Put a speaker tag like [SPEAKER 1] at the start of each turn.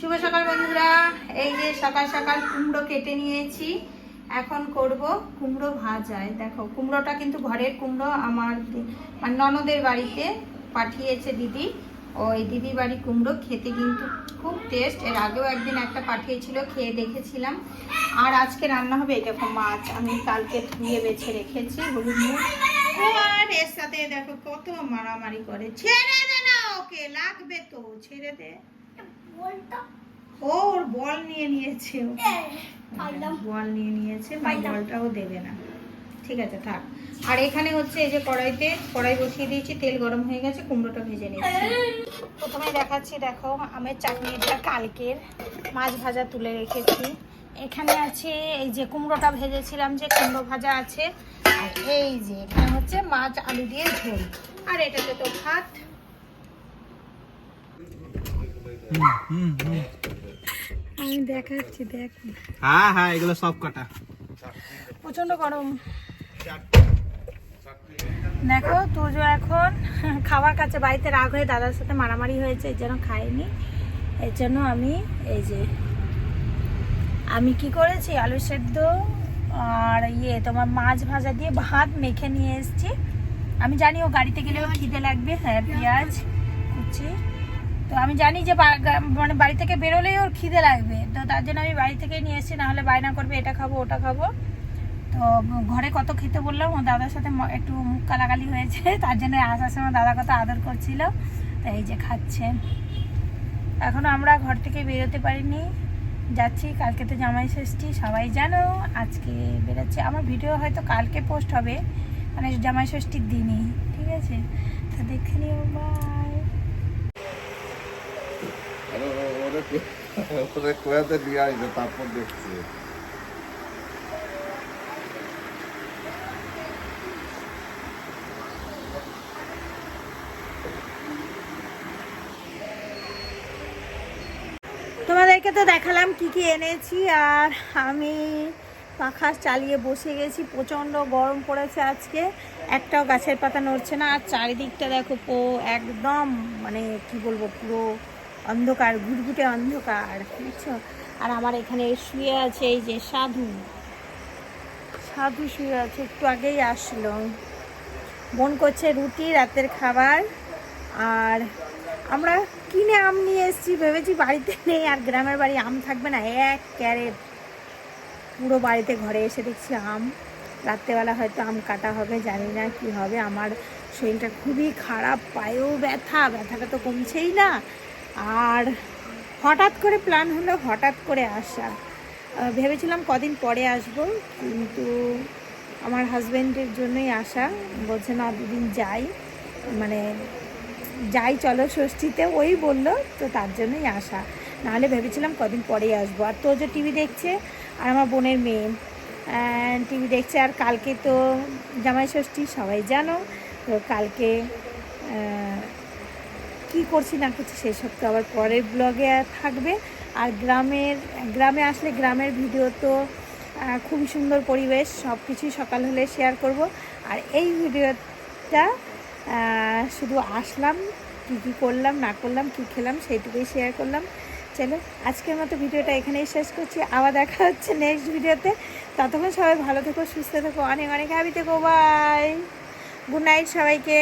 [SPEAKER 1] শুভ সকাল বন্ধুরা। এই যে সকাল সকাল কুমড়ো কেটে নিয়েছি, এখন করব কুমড়ো ভাজায়। দেখো কুমড়োটা কিন্তু ঘরের কুমড়ো, আমার ননদের বাড়িতে পাঠিয়েছে দিদি। ওই দিদি বাড়ি কুমড়ো খেতে কিন্তু খুব টেস্ট। এর আগেও একদিন একটা পাঠিয়েছিল, খেয়ে দেখেছিলাম। আর আজকে রান্না হবে এই দেখো মাছ, আমি কালকে ধুয়ে বেছে রেখেছি হলুদ নুন। আর এর সাথে দেখো কত মারামারি করে, ছেড়ে দে না ওকে, লাগবে তো, ছেড়ে দে। ওর বল নিয়ে নিয়েছে, বল নিয়ে নিয়েছে, বলটাও দেবে না। ঠিক আছে থাক। আর এখানে হচ্ছে এই যে কড়াই বসিয়ে দিয়েছি, তেল গরম হয়ে গেছে, কুমড়োটা ভেজে নিচ্ছি। প্রথমে দেখাচ্ছি, দেখো আমের চাটনিটা কালকের, মাছ ভাজা তুলে রেখেছি। এখানে আছে এই যে কুমড়োটা ভেজেছিলাম, যে কুমড়ো ভাজা আছে। আর এই যে এখানে হচ্ছে মাছ আলু দিয়ে ঝোল। আর এটাতে তো ভাত। আমি দেখাচ্ছি, দেখো।
[SPEAKER 2] হ্যাঁ হ্যাঁ, এগুলো সব কাটা।
[SPEAKER 1] প্রচন্ড গরম। দেখো তুজো এখন খাবার কাছে, বাড়িতে রাগ হয়ে দাদার সাথে মারামারি হয়েছে, এর জন্য খাইনি। এর জন্য আমি কি করেছি, আলু সেদ্ধ আর তোমার মাছ ভাজা দিয়ে ভাত মেখে নিয়ে এসেছি। আমি জানি ও গাড়িতে গেলেও খিদে লাগবে। হ্যাঁ, পেঁয়াজ কুচি। তো আমি জানি যে মানে বাড়ি থেকে বেরোলেই ওর খিদে লাগবে, তো তার জন্য আমি বাড়ি থেকেই নিয়ে এসেছি, নাহলে বায়না করবে এটা খাবো ওটা খাবো। তো ঘরে কত খেতে বললাম, ও দাদার সাথে একটু মুখ কালাকালি হয়েছে, তার জন্য আসার সময় দাদা কত আদর করছিল। তো এই যে খাচ্ছে। এখনও আমরা ঘর থেকে বেরোতে পারিনি, যাচ্ছি। কালকে তো জামাই ষষ্ঠী, সবাই জানো। আজকে বেরোচ্ছে, আমার ভিডিও হয়তো কালকে পোস্ট হবে, মানে জামাই ষষ্ঠীর দিনই। ঠিক আছে, তো দেখে নিও। বাই।
[SPEAKER 3] তারপর দেখছি।
[SPEAKER 1] তোমাদেরকে তো দেখালাম কি কি এনেছি। আর আমি পাখা চালিয়ে বসে গেছি, প্রচণ্ড গরম পড়েছে আজকে, একটাও গাছের পাতা নড়ছে না। আর চারিদিকটা দেখো একদম মানে কি বলবো, পুরো অন্ধকার, ঘুটঘুটে অন্ধকার, বুঝছো। আর আমার এখানে শুয়ে আছে এই যে সাধু শুয়ে আছে, একটু আগেই আসলো। মন করছে রুটি, রাতের খাবার। আর আমরা কিনে আম নিয়ে এসেছি, ভেবেছি বাড়িতে নেই, আর গ্রামের বাড়ি আম থাকবে না, এক ক্যারেট পুরো বাড়িতে। ঘরে এসে দেখছি আম। রাত্রেবেলা হয়তো আম কাটা হবে, জানি না কি হবে। আমার শরীরটা খুবই খারাপ, পায়েও ব্যথাটা তো কমছেই না। আর হঠাৎ করে প্ল্যান হলো, হঠাৎ করে আসা। ভেবেছিলাম কদিন পরে আসব, কিন্তু আমার হাজব্যান্ডের জন্যই আসা। বলছে না, দুদিন যাই চলো ষষ্ঠীতে, ওই বললো, তো তার জন্যই আসা। নাহলে ভেবেছিলাম কদিন পরেই আসবো। আর তো যে টিভি দেখছে, আর আমার বোনের মেয়ে টিভি দেখছে। আর কালকে তো জামাই ষষ্ঠী, সবাই জানো। তো কালকে কি করছি না করছি সেসব তো আবার পরের ব্লগে থাকবে। আর গ্রামে আসলে গ্রামের ভিডিও তো খুবই সুন্দর পরিবেশ, সব কিছুই সকাল হলে শেয়ার করব। আর এই ভিডিওটা শুধু আসলাম, কী করলাম না করলাম, কী খেলাম, সেইটুকুই শেয়ার করলাম। চলো আজকের মতো ভিডিওটা এখানেই শেষ করছি, আবার দেখা হচ্ছে নেক্সট ভিডিওতে। ততক্ষণ সবাই ভালো থেকো, সুস্থ থেকো, অনেক অনেক হ্যাপি থেকো। বাই, গুড নাইট সবাইকে।